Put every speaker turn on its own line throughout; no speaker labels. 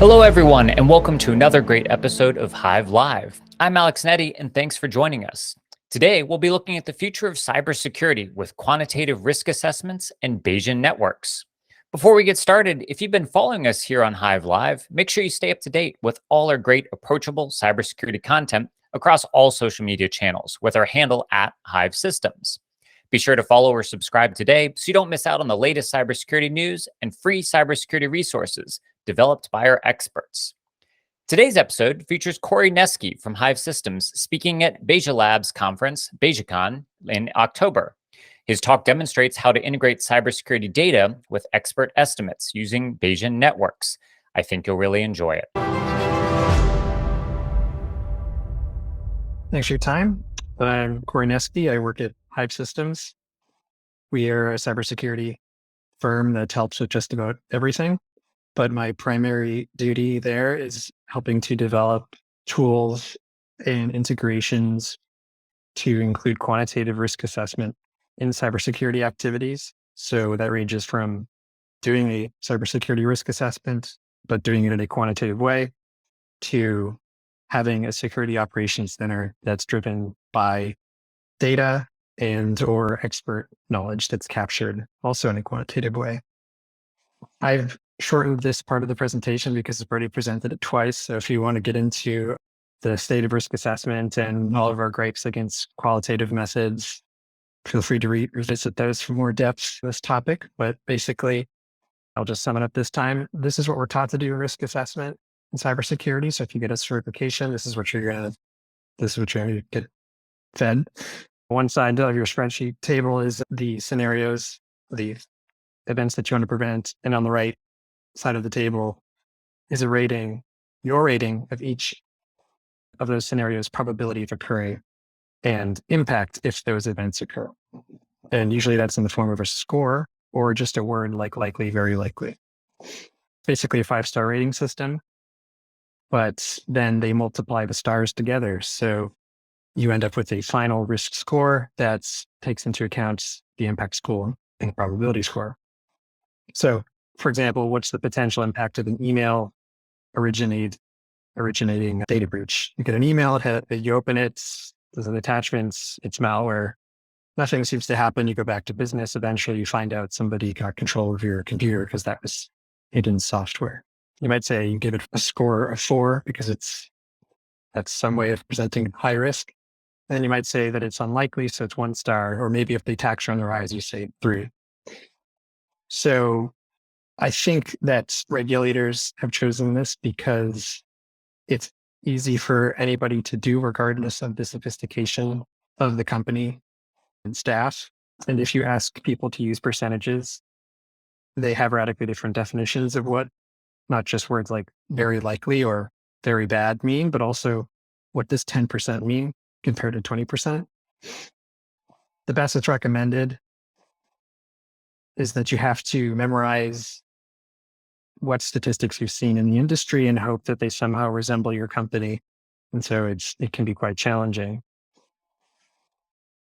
Hello, everyone, and welcome to another great episode of Hive Live. I'm Alex Netty, and thanks for joining us. Today, we'll be looking at the future of cybersecurity with quantitative risk assessments and Bayesian networks. Before we get started, if you've been following us here on Hive Live, make sure you stay up to date with all our great approachable cybersecurity content across all social media channels with our handle at Hive Systems. Be sure to follow or subscribe today so you don't miss out on the latest cybersecurity news and free cybersecurity resources developed by our experts. Today's episode features Corey Neske from Hive Systems speaking at Bayesian Labs conference, BayesiaCon, in October. His talk demonstrates how to integrate cybersecurity data with expert estimates using Bayesian Networks. I think you'll really enjoy it.
Thanks for your time. I'm Corey Neske. I work at Hive Systems. We are a cybersecurity firm that helps with just about everything. But my primary duty there is helping to develop tools and integrations to include quantitative risk assessment in cybersecurity activities. So that ranges from doing a cybersecurity risk assessment, but doing it in a quantitative way, to having a security operations center that's driven by data and or expert knowledge that's captured also in a quantitative way. I've shortened this part of the presentation because I've already presented it twice. So if you want to get into the state of risk assessment and all of our gripes against qualitative methods, feel free to revisit those for more depth to this topic. But basically, I'll just sum it up this time. This is what we're taught to do in risk assessment in cybersecurity. So if you get a certification, this is what you're going to get fed. One side of your spreadsheet table is the scenarios, the events that you want to prevent. And on the right side of the table is a rating, your rating of each of those scenarios, probability of occurring and impact if those events occur. And usually that's in the form of a score or just a word like likely, very likely. Basically a 5-star rating system, but then they multiply the stars together. So you end up with a final risk score that takes into account the impact score and the probability score. So, for example, what's the potential impact of an email originating a data breach? You get an email, you open it, there's an attachment, it's malware. Nothing seems to happen. You go back to business. Eventually, you find out somebody got control of your computer because that was hidden software. You might say you give it a score of 4 because that's some way of presenting high risk. And then you might say that it's unlikely, so it's 1 star. Or maybe if the attacks are on the rise, you say 3. So I think that regulators have chosen this because it's easy for anybody to do, regardless of the sophistication of the company and staff. And if you ask people to use percentages, they have radically different definitions of what not just words like very likely or very bad mean, but also what does 10% mean compared to 20%. The best that's recommended is that you have to memorize what statistics you've seen in the industry and hope that they somehow resemble your company. And so it can be quite challenging.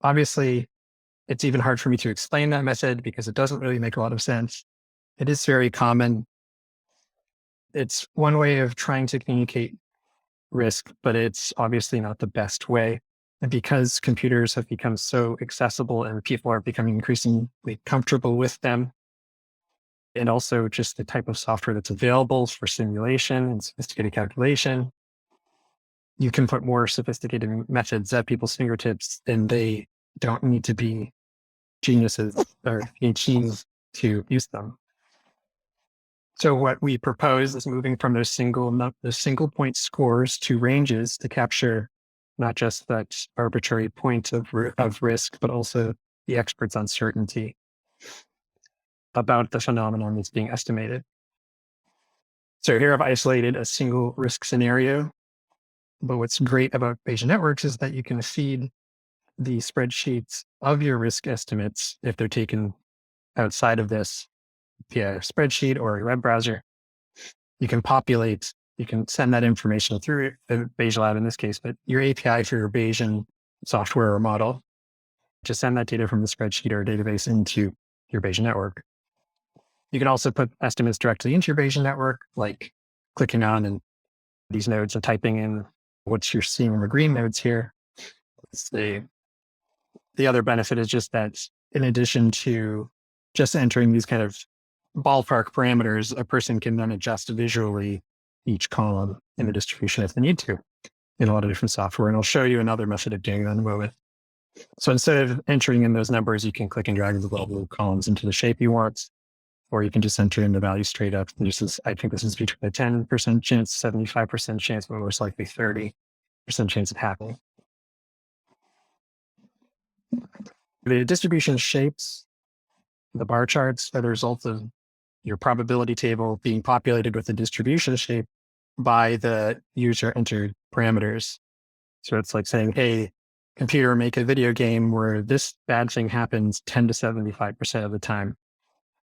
Obviously, it's even hard for me to explain that method because it doesn't really make a lot of sense. It is very common. It's one way of trying to communicate risk, but it's obviously not the best way. And because computers have become so accessible and people are becoming increasingly comfortable with them, and also just the type of software that's available for simulation and sophisticated calculation, you can put more sophisticated methods at people's fingertips, and they don't need to be geniuses or PhDs to use them. So what we propose is moving from those single point scores to ranges to capture not just that arbitrary point of risk, but also the expert's uncertainty about the phenomenon that's being estimated. So here I've isolated a single risk scenario, but what's great about Bayesian Networks is that you can feed the spreadsheets of your risk estimates if they're taken outside of this via a spreadsheet or a web browser. You can send that information through the Bayesian Lab in this case, but your API for your Bayesian software or model, just send that data from the spreadsheet or database into your Bayesian network. You can also put estimates directly into your Bayesian network, like clicking on and these nodes and typing in what you're seeing in the green nodes here. The other benefit is just that in addition to just entering these kind of ballpark parameters, a person can then adjust visually each column in the distribution if they need to in a lot of different software. And I'll show you another method of doing that in a moment. So instead of entering in those numbers, you can click and drag the little blue columns into the shape you want, or you can just enter in the value straight up. I think this is between a 10% chance, 75% chance, but most likely 30% chance of happening. The distribution shapes, the bar charts, are the result of your probability table being populated with the distribution shape by the user entered parameters. So it's like saying, hey, computer, make a video game where this bad thing happens 10 to 75% of the time,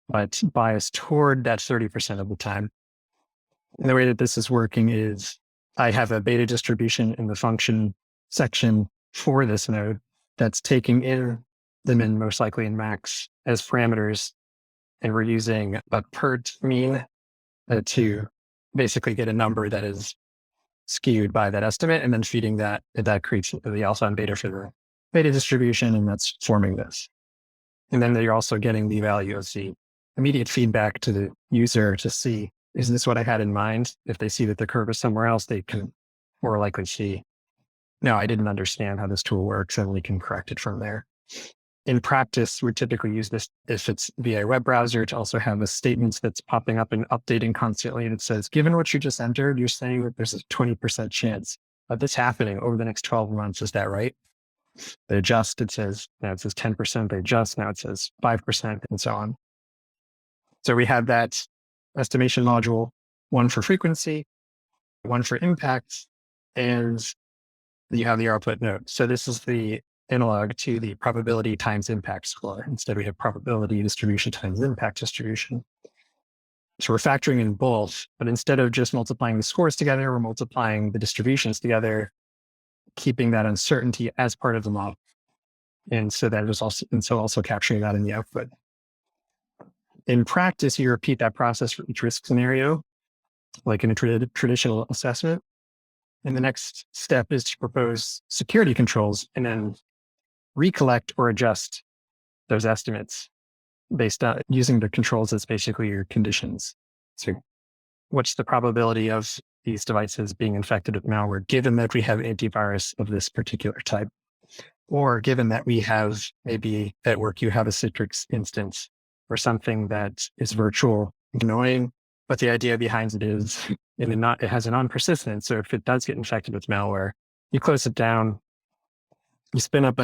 but bias toward that 30% of the time. And the way that this is working is I have a beta distribution in the function section for this node that's taking in the min, most likely, and max as parameters. And we're using a PERT mean to basically get a number that is skewed by that estimate, and then feeding that creates the alpha and beta for the beta distribution, and that's forming this. And then you're also getting the value of the immediate feedback to the user to see, is this what I had in mind? If they see that the curve is somewhere else, they can more likely see, no, I didn't understand how this tool works, and we can correct it from there. In practice, we typically use this if it's via a web browser to also have a statement that's popping up and updating constantly. And it says, given what you just entered, you're saying that there's a 20% chance of this happening over the next 12 months. Is that right? They adjust. It says, now it says 10%. They adjust. Now it says 5%, and so on. So we have that estimation module, one for frequency, one for impact, and you have the output node. So this is the analog to the probability times impact score. Instead, we have probability distribution times impact distribution. So we're factoring in both, but instead of just multiplying the scores together, we're multiplying the distributions together, keeping that uncertainty as part of the model. And so that is also capturing that in the output. In practice, you repeat that process for each risk scenario, like in a traditional assessment. And the next step is to propose security controls and then recollect or adjust those estimates based on using the controls as basically your conditions. So what's the probability of these devices being infected with malware, given that we have antivirus of this particular type? Or given that we have, maybe at work, you have a Citrix instance or something that is virtual, annoying, but the idea behind it is it has a non-persistent. So if it does get infected with malware, you close it down, you spin up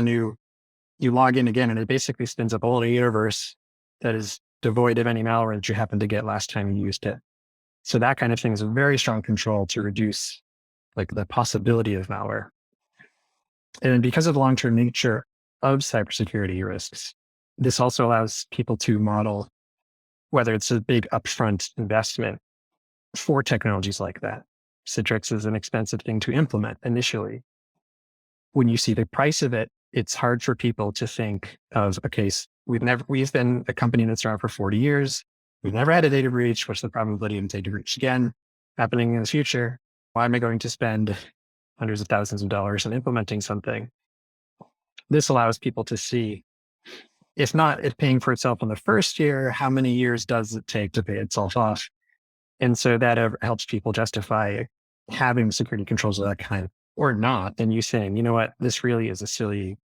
you log in again, and it basically spins up a whole universe that is devoid of any malware that you happened to get last time you used it. So that kind of thing is a very strong control to reduce the possibility of malware. And because of the long-term nature of cybersecurity risks, this also allows people to model whether it's a big upfront investment for technologies like that. Citrix is an expensive thing to implement initially. When you see the price of it, it's hard for people to think of a case. We've been a company that's around for 40 years. We've never had a data breach. What's the probability of a data breach again happening in the future? Why am I going to spend hundreds of thousands of dollars on implementing something? This allows people to see, if not it paying for itself in the first year, how many years does it take to pay itself off? And so that helps people justify having security controls of that kind or not. And you saying, you know what, this really is a silly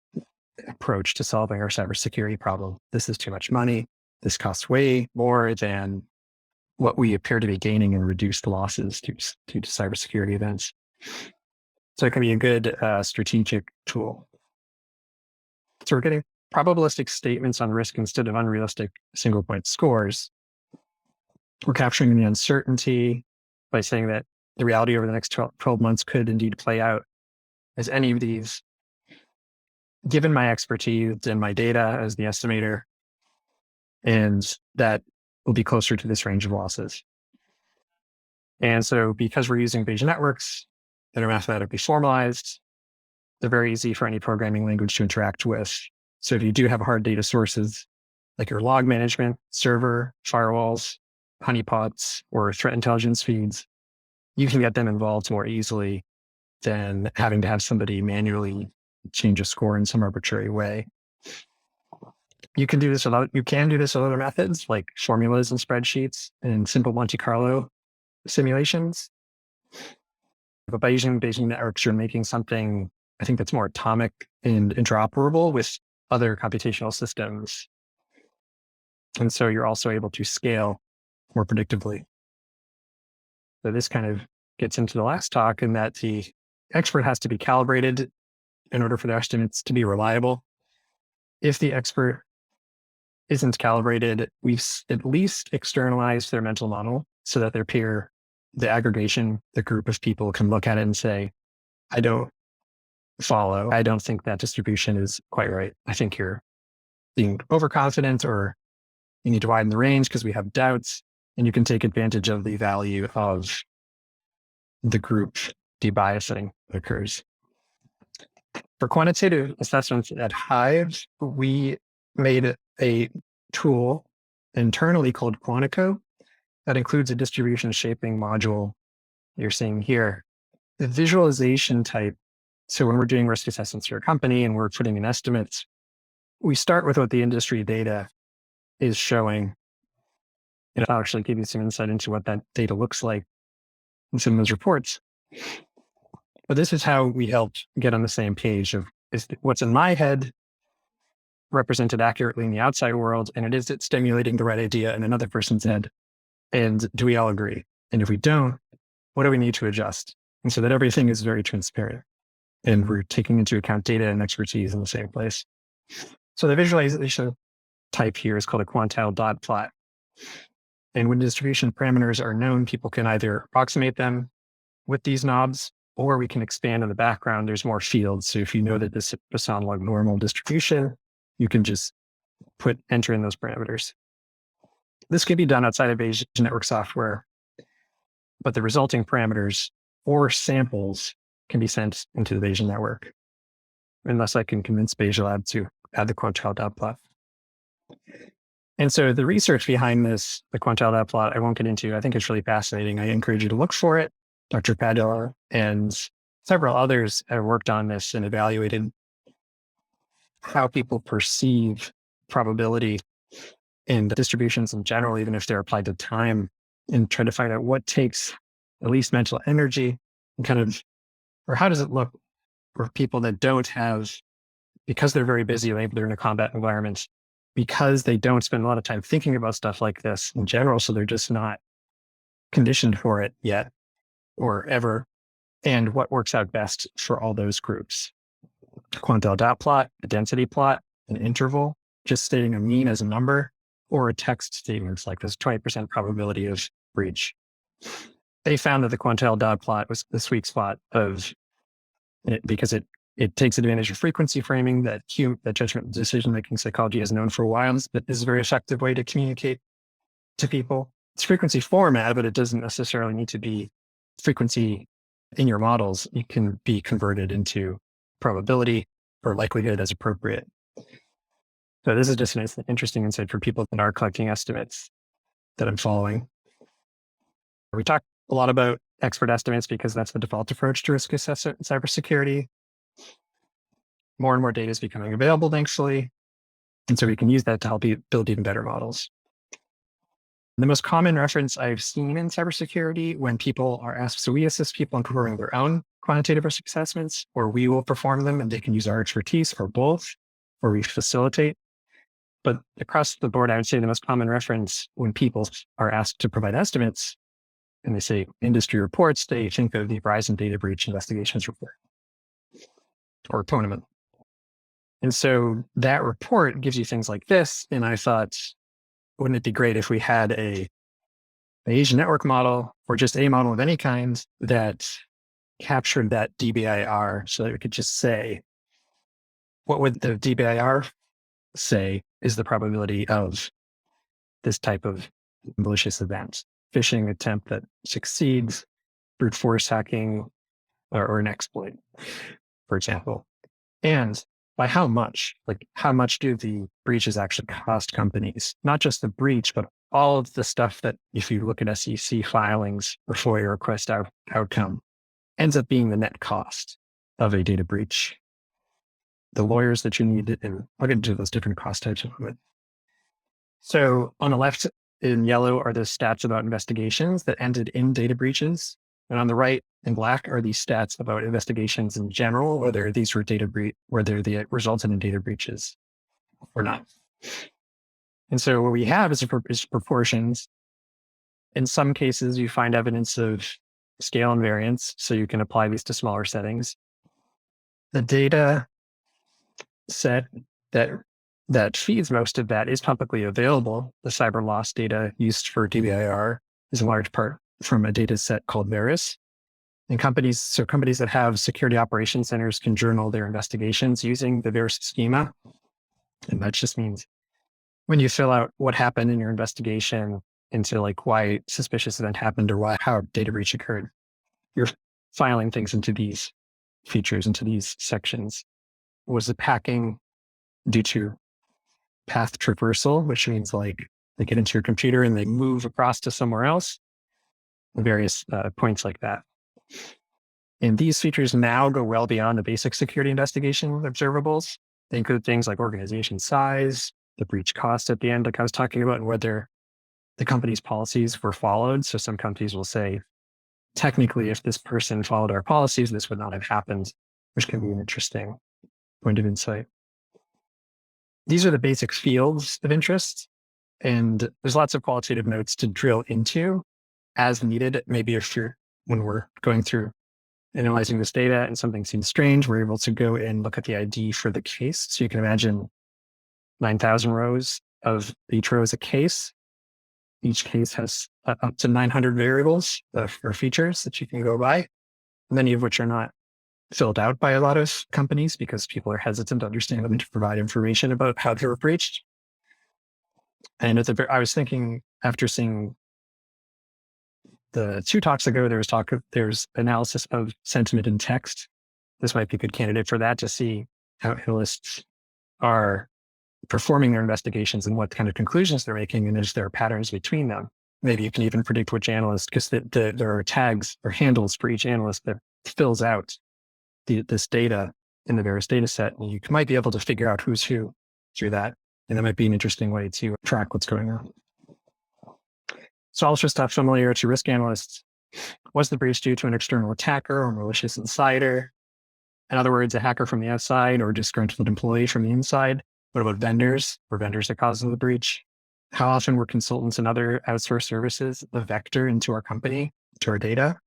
approach to solving our cybersecurity problem. This is too much money. This costs way more than what we appear to be gaining in reduced losses due to cybersecurity events. So it can be a good strategic tool. So we're getting probabilistic statements on risk instead of unrealistic single point scores. We're capturing the uncertainty by saying that the reality over the next 12 months could indeed play out as any of these. Given my expertise and my data as the estimator, and that will be closer to this range of losses. And so because we're using Bayesian networks that are mathematically formalized, they're very easy for any programming language to interact with. So if you do have hard data sources, like your log management, server, firewalls, honeypots, or threat intelligence feeds, you can get them involved more easily than having to have somebody manually change a score in some arbitrary way. You can do this with other methods like formulas and spreadsheets and simple Monte Carlo simulations. But by using Bayesian networks, you're making something, I think, that's more atomic and interoperable with other computational systems. And so you're also able to scale more predictably. So this kind of gets into the last talk, in that the expert has to be calibrated in order for the estimates to be reliable. If the expert isn't calibrated, we've at least externalized their mental model so that their peer, the aggregation, the group of people, can look at it and say, I don't follow. I don't think that distribution is quite right. I think you're being overconfident, or you need to widen the range because we have doubts. And you can take advantage of the value of the group debiasing that occurs. For quantitative assessments at Hive, we made a tool internally called Quantico that includes a distribution shaping module you're seeing here. The visualization type. So when we're doing risk assessments for a company and we're putting in estimates, we start with what the industry data is showing. And I'll actually give you some insight into what that data looks like in some of those reports. But this is how we helped get on the same page of, is what's in my head represented accurately in the outside world? And is it stimulating the right idea in another person's head? And do we all agree? And if we don't, what do we need to adjust? And so that everything is very transparent and we're taking into account data and expertise in the same place. So the visualization type here is called a quantile dot plot. And when distribution parameters are known, people can either approximate them with these knobs, or we can expand in the background. There's more fields. So if you know that this is a sound like normal distribution, you can just enter in those parameters. This can be done outside of Bayesian network software, but the resulting parameters or samples can be sent into the Bayesian network, unless I can convince Bayesian Lab to add the quantile dot plot. And so the research behind this, the quantile dot plot, I won't get into. I think it's really fascinating. I encourage you to look for it. Dr. Padilla and several others have worked on this and evaluated how people perceive probability and distributions in general, even if they're applied to time, and try to find out what takes at least mental energy and or how does it look for people that don't have, because they're very busy, maybe they're in a combat environment, because they don't spend a lot of time thinking about stuff like this in general. So they're just not conditioned for it yet or ever. And what works out best for all those groups? Quantile dot plot, a density plot, an interval, just stating a mean as a number, or a text statement like this 20% probability of breach. They found that the quantile dot plot was the sweet spot of it because it takes advantage of frequency framing that judgment decision-making psychology has known for a while. That is a very effective way to communicate to people. It's frequency format, but it doesn't necessarily need to be frequency in your models. It can be converted into probability or likelihood as appropriate. So this is just an interesting insight for people that are collecting estimates that I'm following. We talk a lot about expert estimates because that's the default approach to risk assessment in cybersecurity. More and more data is becoming available, thankfully. And so we can use that to help you build even better models. The most common reference I've seen in cybersecurity when people are asked, so we assist people in performing their own quantitative risk assessments, or we will perform them and they can use our expertise, or both, or we facilitate. But across the board, I would say the most common reference when people are asked to provide estimates and they say industry reports, they think of the Verizon data breach investigations report or Tournament. And so that report gives you things like this. And I thought, wouldn't it be great if we had a Bayesian network model or just a model of any kind that captured that DBIR so that we could just say, what would the DBIR say is the probability of this type of malicious event? Phishing attempt that succeeds, brute force hacking, or an exploit, for example. And by how much? Like, how much do the breaches actually cost companies? Not just the breach, but all of the stuff that if you look at SEC filings or FOIA request outcome ends up being the net cost of a data breach. The lawyers that you need, and I'll get into those different cost types in a moment. So on the left in yellow are the stats about investigations that ended in data breaches. And on the right in black are these stats about investigations in general, whether these were whether they resulted in data breaches or not. And so what we have is proportions. In some cases, you find evidence of scale and variance, so you can apply these to smaller settings. The data set that feeds most of that is publicly available. The cyber loss data used for DBIR is in large part from a data set called Veris. And companies that have security operations centers can journal their investigations using the Veris schema. And that just means when you fill out what happened in your investigation into like why suspicious event happened or how data breach occurred, you're filing things into these features, into these sections. Was it hacking due to path traversal, which means like they get into your computer and they move across to somewhere else, various points like that. And these features now go well beyond the basic security investigation observables. They include things like organization size, the breach cost at the end, like I was talking about, and whether the company's policies were followed. So some companies will say, technically, if this person followed our policies, this would not have happened, which can be an interesting point of insight. These are the basic fields of interest. And there's lots of qualitative notes to drill into as needed. Maybe when we're going through analyzing this data and something seems strange, we're able to go and look at the ID for the case. So you can imagine 9,000 rows of each row is a case. Each case has up to 900 variables or features that you can go by, many of which are not filled out by a lot of companies because people are hesitant to understand them to provide information about how they were breached. And I was thinking after seeing the 2 talks ago, there's analysis of sentiment in text. This might be a good candidate for that to see how analysts are performing their investigations and what kind of conclusions they're making, and is there patterns between them. Maybe you can even predict which analyst, because there are tags or handles for each analyst that fills out this data in the various data set, and you might be able to figure out who's who through that. And that might be an interesting way to track what's going on. So also stuff familiar to risk analysts. Was the breach due to an external attacker or malicious insider? In other words, a hacker from the outside or disgruntled employee from the inside? What about vendors? Were vendors the cause of the breach? How often were consultants and other outsourced services the vector into our company, to our data?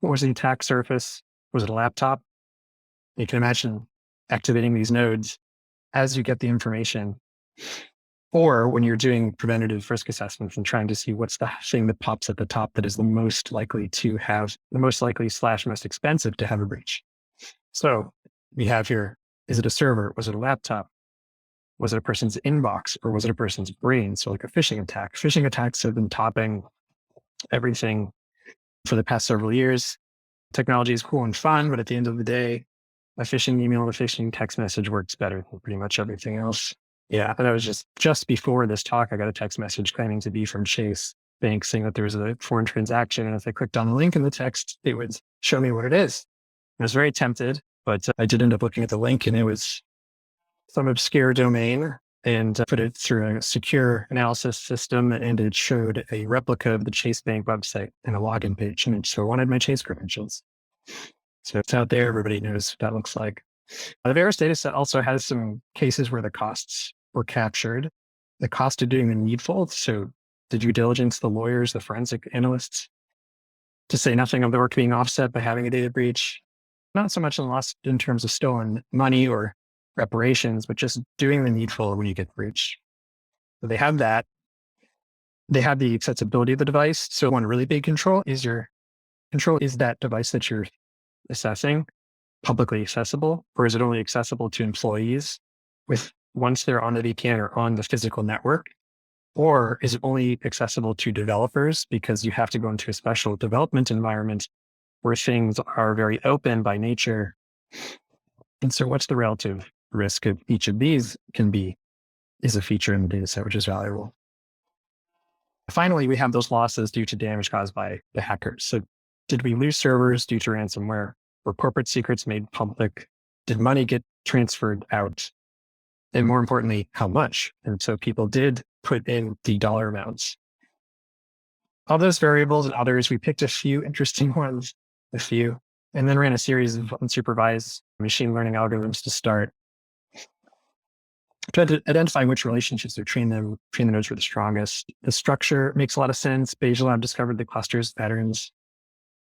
What was the attack surface? Was it a laptop? You can imagine activating these nodes as you get the information, or when you're doing preventative risk assessments and trying to see what's the thing that pops at the top that is the most likely / most expensive to have a breach. So we have here, is it a server? Was it a laptop? Was it a person's inbox, or was it a person's brain? So like a phishing attack. Phishing attacks have been topping everything for the past several years. Technology is cool and fun, but at the end of the day, a phishing email, a phishing text message works better than pretty much everything else. Yeah, and that was just before this talk, I got a text message claiming to be from Chase Bank saying that there was a foreign transaction. And if I clicked on the link in the text, it would show me what it is. I was very tempted, but I did end up looking at the link, and it was some obscure domain, and put it through a secure analysis system, and it showed a replica of the Chase Bank website and a login page. And so I wanted my Chase credentials. So it's out there. Everybody knows what that looks like. The Veris dataset also has some cases where the costs were captured. The cost of doing the needful. So the due diligence, the lawyers, the forensic analysts, to say nothing of the work being offset by having a data breach. Not so much in loss in terms of stolen money or reparations, but just doing the needful when you get breached. So they have that. They have the accessibility of the device. So one really big control is that device that you're assessing publicly accessible, or is it only accessible to employees once they're on the VPN or on the physical network? Or is it only accessible to developers because you have to go into a special development environment where things are very open by nature? And so what's the relative risk of each of these is a feature in the data set, which is valuable. Finally, we have those losses due to damage caused by the hackers. So did we lose servers due to ransomware? Were corporate secrets made public? Did money get transferred out? And more importantly, how much? And so people did put in the dollar amounts. All those variables and others, we picked a few interesting ones, and then ran a series of unsupervised machine learning algorithms to start to identify which relationships to train the nodes were the strongest. The structure makes a lot of sense. Bayesian Lab discovered the clusters patterns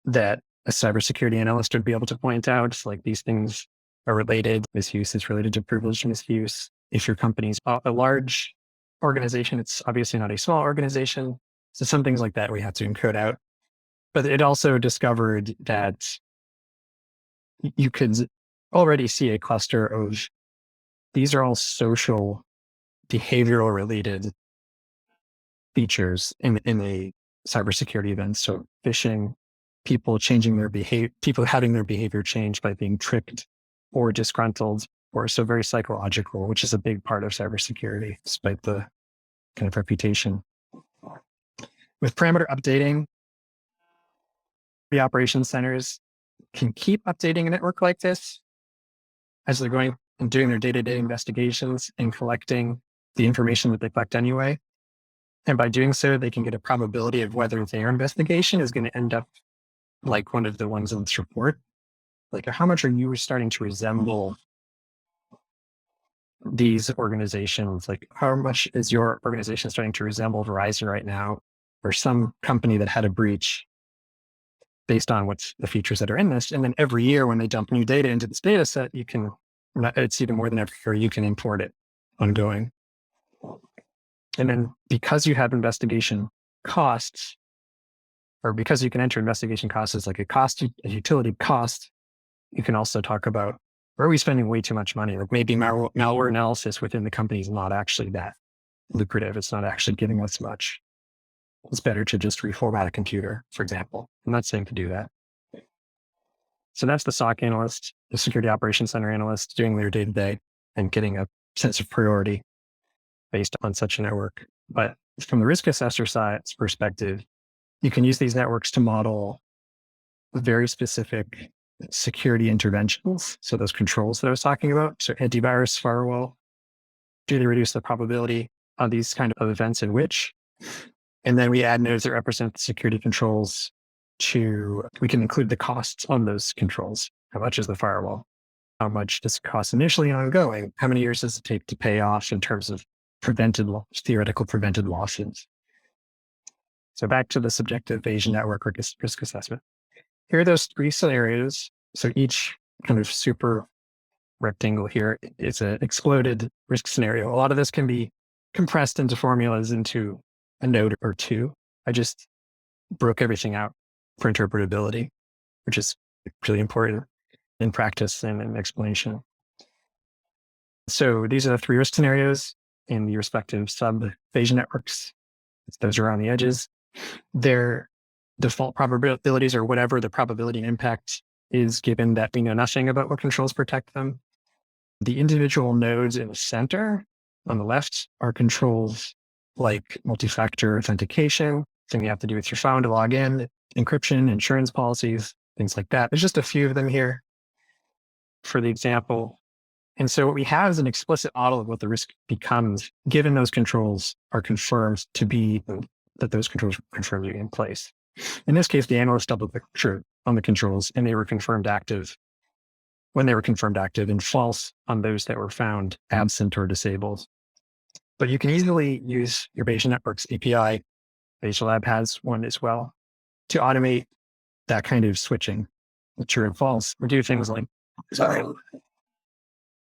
that a cybersecurity analyst would be able to point out, like these things are related. Misuse is related to privilege misuse. If your company's a large organization, it's obviously not a small organization. So some things like that we have to encode out. But it also discovered that you could already see a cluster of these are all social behavioral related features in a cybersecurity event. So phishing, people changing their behavior, people having their behavior changed by being tricked or disgruntled, or so very psychological, which is a big part of cybersecurity, despite the kind of reputation. With parameter updating, the operations centers can keep updating a network like this as they're going and doing their day-to-day investigations and collecting the information that they collect anyway. And by doing so, they can get a probability of whether their investigation is going to end up like one of the ones in this report. Like, how much are you starting to resemble these organizations? Like, how much is your organization starting to resemble Verizon right now, or some company that had a breach based on what's the features that are in this? And then every year when they dump new data into this data set, you can, it's even more than every year, you can import it ongoing. And then because you have investigation costs, or because you can enter investigation costs as like a utility cost, you can also talk about, where are we spending way too much money? Like maybe malware analysis within the company is not actually that lucrative. It's not actually giving us much. It's better to just reformat a computer, for example. I'm not saying to do that. So that's the SOC analyst, the security operations center analyst doing their day-to-day and getting a sense of priority based on such a network. But from the risk assessor side's perspective, you can use these networks to model very specific security interventions. So those controls that I was talking about, so antivirus, firewall, do they reduce the probability of these kind of events in which? And then we add nodes that represent the security controls we can include the costs on those controls. How much is the firewall? How much does it cost initially and ongoing? How many years does it take to pay off in terms of theoretical prevented losses? So back to the subjective Bayesian network risk assessment. Here are those three scenarios. So each kind of super rectangle here is an exploded risk scenario. A lot of this can be compressed into formulas into a node or two. I just broke everything out for interpretability, which is really important in practice and in explanation. So these are the three risk scenarios in the respective sub-Bayesian networks. Those are on the edges. Their default probabilities are whatever the probability and impact is, given that we know nothing about what controls protect them. The individual nodes in the center on the left are controls like multi-factor authentication, thing you have to do with your phone to log in, encryption, insurance policies, things like that. There's just a few of them here for the example. And so what we have is an explicit model of what the risk becomes, given those controls are confirmed to be, that those controls are confirmed to be in place. In this case, the analyst double-clicked on the controls and they were confirmed active when they were confirmed active, and false on those that were found absent or disabled. But you can easily use your Bayesian Networks API. Bayesian Lab has one as well to automate that kind of switching, true and false, or do things like,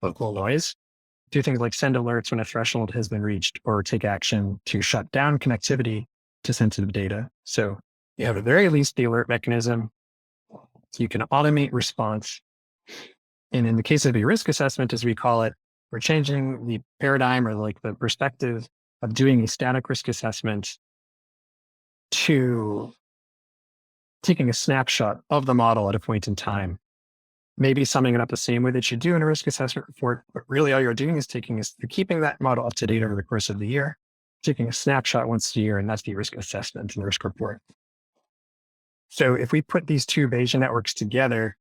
local noise, do things like send alerts when a threshold has been reached, or take action to shut down connectivity to sensitive data. So you have at the very least the alert mechanism. So you can automate response. And in the case of a risk assessment, as we call it, we're changing the paradigm or like the perspective of doing a static risk assessment to taking a snapshot of the model at a point in time, maybe summing it up the same way that you do in a risk assessment report, but really all you're doing is you're keeping that model up to date over the course of the year. taking a snapshot once a year, and that's the risk assessment and the risk report. So if we put these two Bayesian networks together,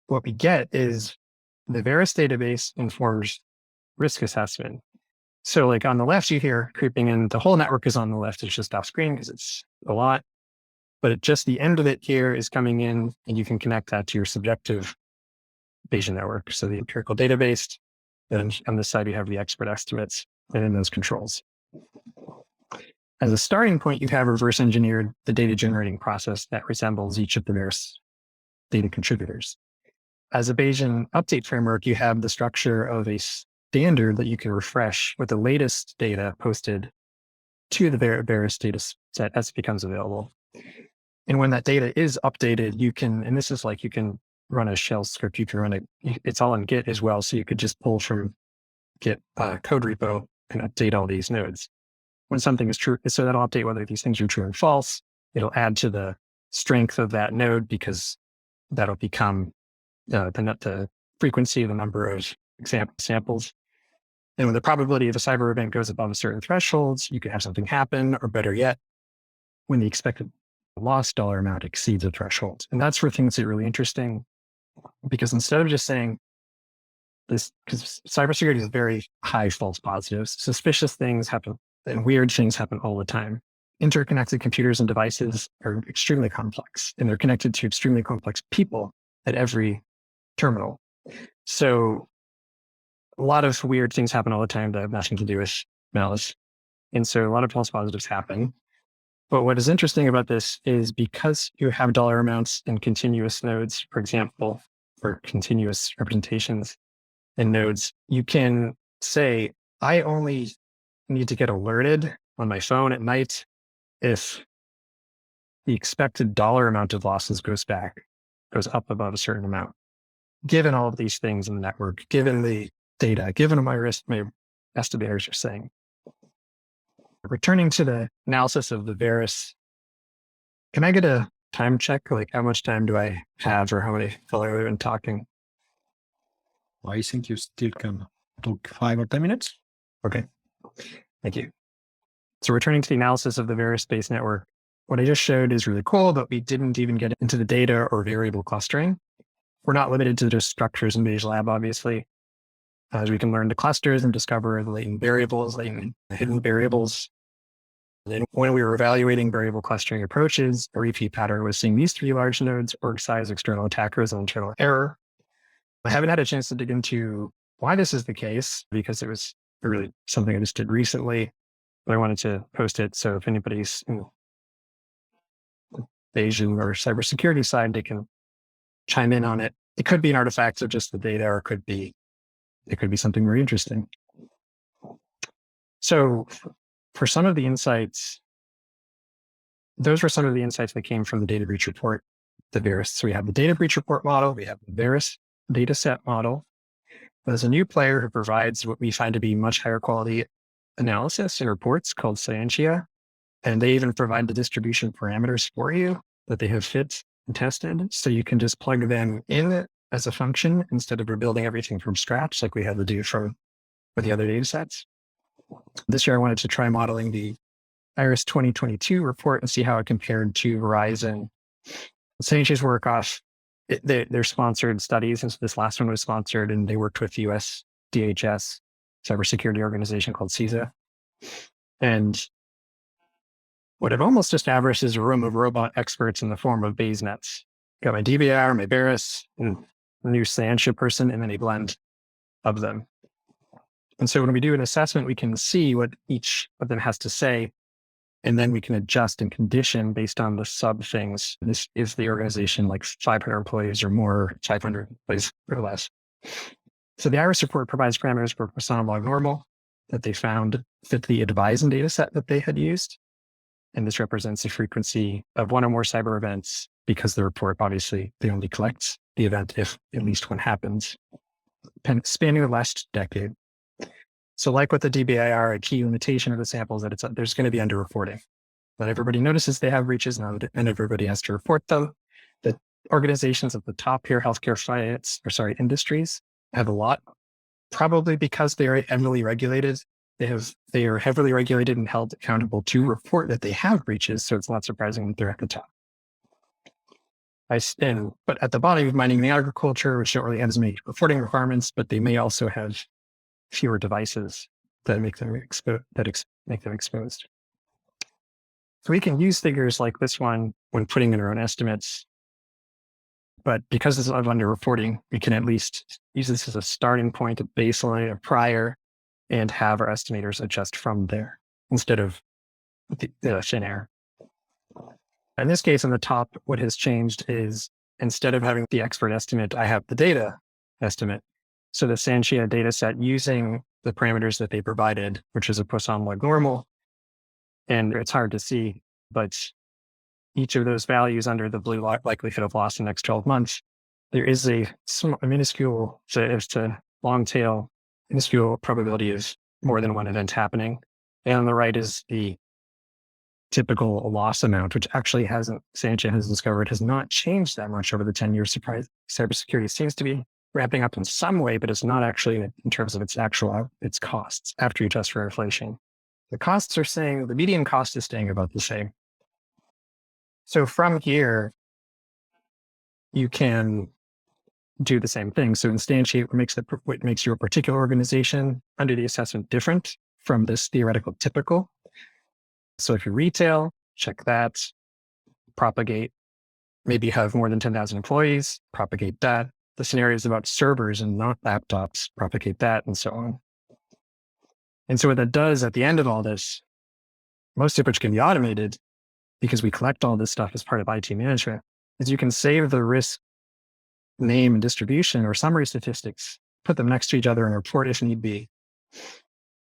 what we get is the Veris database informs risk assessment. So like on the left, you hear creeping in, the whole network is on the left. It's just off screen because it's a lot, but at just the end of it here is coming in, and you can connect that to your subjective Bayesian network. So the empirical database, and on this side, you have the expert estimates and then those controls. As a starting point, you have reverse engineered the data generating process that resembles each of the various data contributors. As a Bayesian update framework, you have the structure of a standard that you can refresh with the latest data posted to the various data set as it becomes available. And when that data is updated, you can, and this is like, you can run a shell script, you can run it, it's all in Git as well. So you could just pull from Git code repo and update all these nodes. When something is true, so that'll update whether these things are true and false. It'll add to the strength of that node because that'll become the frequency of the number of example samples. And when the probability of a cyber event goes above a certain threshold, you could have something happen, or better yet, when the expected loss dollar amount exceeds a threshold. And that's where things get really interesting, because instead of just saying this, because cybersecurity is very high false positives, suspicious things happen and weird things happen all the time. Interconnected computers and devices are extremely complex, and they're connected to extremely complex people at every terminal. So a lot of weird things happen all the time that have nothing to do with malice. And so a lot of false positives happen. But what is interesting about this is because you have dollar amounts in continuous nodes, for example, or continuous representations in nodes, you can say, I only need to get alerted on my phone at night if the expected dollar amount of losses goes up above a certain amount. Given all of these things in the network, given the data, given my estimators are saying. Returning to the analysis of the Veris, can I get a time check? Like, how much time do I have, or how many fellow have been talking?
I think you still can talk 5 or 10 minutes.
Okay, thank you. So returning to the analysis of the Veris-based network, what I just showed is really cool, but we didn't even get into the data or variable clustering. We're not limited to just structures in Bayesian Lab, obviously. As we can learn the clusters and discover the latent variables, latent hidden variables. And then when we were evaluating variable clustering approaches, a repeat pattern was seeing these 3 large nodes, org size, external attackers, and internal error. I haven't had a chance to dig into why this is the case, because it was really something I just did recently, but I wanted to post it. So if anybody's Bayesian or cybersecurity side, they can chime in on it. It could be an artifact of just the data, or it could be something very interesting. So for some of the insights, those were some of the insights that came from the data breach report, the Veris. So we have the data breach report model, we have the Veris dataset model. There's a new player who provides what we find to be much higher quality analysis and reports called Scientia. And they even provide the distribution parameters for you that they have fit and tested. So you can just plug them in as a function instead of rebuilding everything from scratch like we had to do for the other data sets. This year, I wanted to try modeling the IRIS 2022 report and see how it compared to Verizon. Scientia's work off their sponsored studies. And so this last one was sponsored, and they worked with the US DHS cybersecurity organization called CISA. And what I've almost established is a room of robot experts in the form of Bayesnets. Got my DBIR, my Veris, and a new Scientia person, and then a blend of them. And so when we do an assessment, we can see what each of them has to say, and then we can adjust and condition based on the sub things. This is the organization like 500 employees or more, 500 employees or less. So the IRIS report provides parameters for persona log normal that they found fit the advising data set that they had used. And this represents the frequency of one or more cyber events, because the report, obviously, they only collect the event if at least one happens, spanning the last decade. So like with the DBIR, a key limitation of the samples that there's going to be underreporting. Not everybody notices they have breaches, and everybody has to report them. The organizations at the top here, healthcare industries, have a lot, probably because they are heavily regulated They are heavily regulated and held accountable to report that they have breaches. So it's not surprising that they're at the top. But at the bottom of mining and agriculture, which don't really have as many reporting requirements, but they may also have fewer devices that make them exposed. So we can use figures like this one when putting in our own estimates. But because it's of underreporting, we can at least use this as a starting point, a baseline, a prior, and have our estimators adjust from there instead of the thin air. In this case, on the top, what has changed is instead of having the expert estimate, I have the data estimate. So the Sanchia data set using the parameters that they provided, which is a Poisson log normal. And it's hard to see, but each of those values under the blue likelihood of loss in the next 12 months, there is a minuscule, so it's a long tail, minuscule probability of more than one event happening. And on the right is the typical loss amount, which actually Sanchia has discovered has not changed that much over the 10 years. Cybersecurity seems to be ramping up in some way, but it's not actually in terms of its costs after you adjust for inflation. The costs are saying the median cost is staying about the same. So from here, you can do the same thing. So instantiate what makes your particular organization under the assessment different from this theoretical typical. So if you're retail, check that, propagate, maybe have more than 10,000 employees, propagate that. The scenarios about servers and not laptops, propagate that, and so on. And so what that does at the end of all this, most of which can be automated because we collect all this stuff as part of IT management, is you can save the risk name and distribution or summary statistics, put them next to each other and report if need be.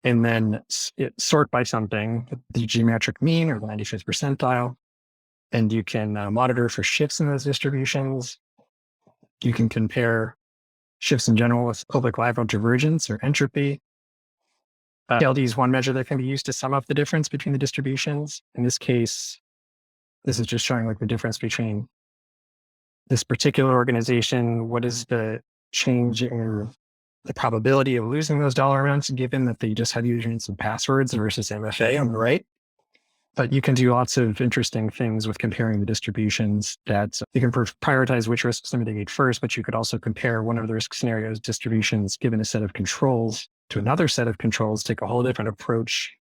And then sort by something, the geometric mean or the 95th percentile. And you can monitor for shifts in those distributions. You can compare shifts in general with public lateral divergence or entropy. TLD is one measure that can be used to sum up the difference between the distributions. In this case, this is just showing like the difference between this particular organization. What is the change in the probability of losing those dollar amounts, given that they just have usernames and passwords versus MFA on the right? But you can do lots of interesting things with comparing the distributions. That you can prioritize which risks to mitigate first, but you could also compare one of the risk scenarios distributions given a set of controls to another set of controls, take a whole different approach.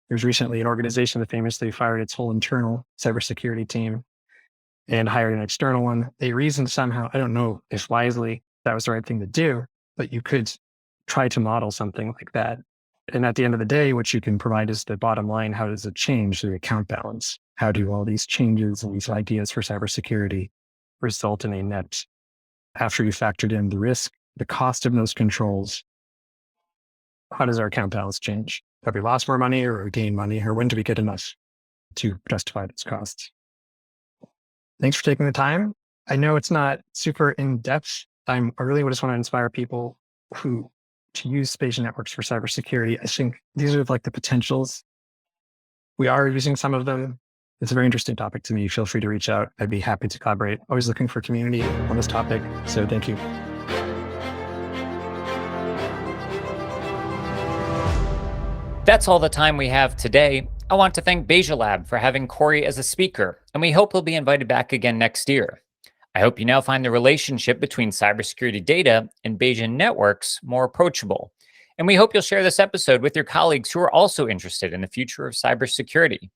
There's recently an organization that famously fired its whole internal cybersecurity team and hired an external one. They reasoned somehow, I don't know if wisely that was the right thing to do, but you could try to model something like that. And at the end of the day, what you can provide is the bottom line. How does it change the account balance? How do all these changes and these ideas for cybersecurity result in a net after you factored in the risk, the cost of those controls? How does our account balance change? Have we lost more money or gained money, or when do we get enough to justify those costs? Thanks for taking the time. I know it's not super in-depth. I really just want to inspire people to use Bayesian networks for cybersecurity. I think these are like the potentials. We are using some of them. It's a very interesting topic to me. Feel free to reach out. I'd be happy to collaborate. Always looking for community on this topic. So thank you.
That's all the time we have today. I want to thank Bayesian Lab for having Corey as a speaker, and we hope he'll be invited back again next year. I hope you now find the relationship between cybersecurity data and Bayesian networks more approachable. And we hope you'll share this episode with your colleagues who are also interested in the future of cybersecurity.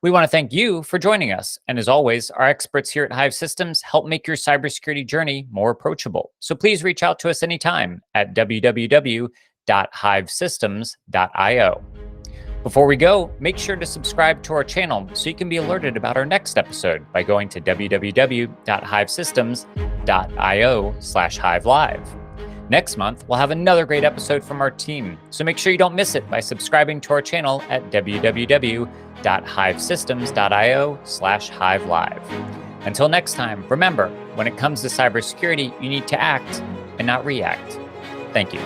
We want to thank you for joining us. And as always, our experts here at Hive Systems help make your cybersecurity journey more approachable. So please reach out to us anytime at www.hivesystems.io. Before we go, make sure to subscribe to our channel so you can be alerted about our next episode by going to www.hivesystems.io/HiveLive. Next month, we'll have another great episode from our team, so make sure you don't miss it by subscribing to our channel at www.hivesystems.io/HiveLive. Until next time, remember, when it comes to cybersecurity, you need to act and not react. Thank you.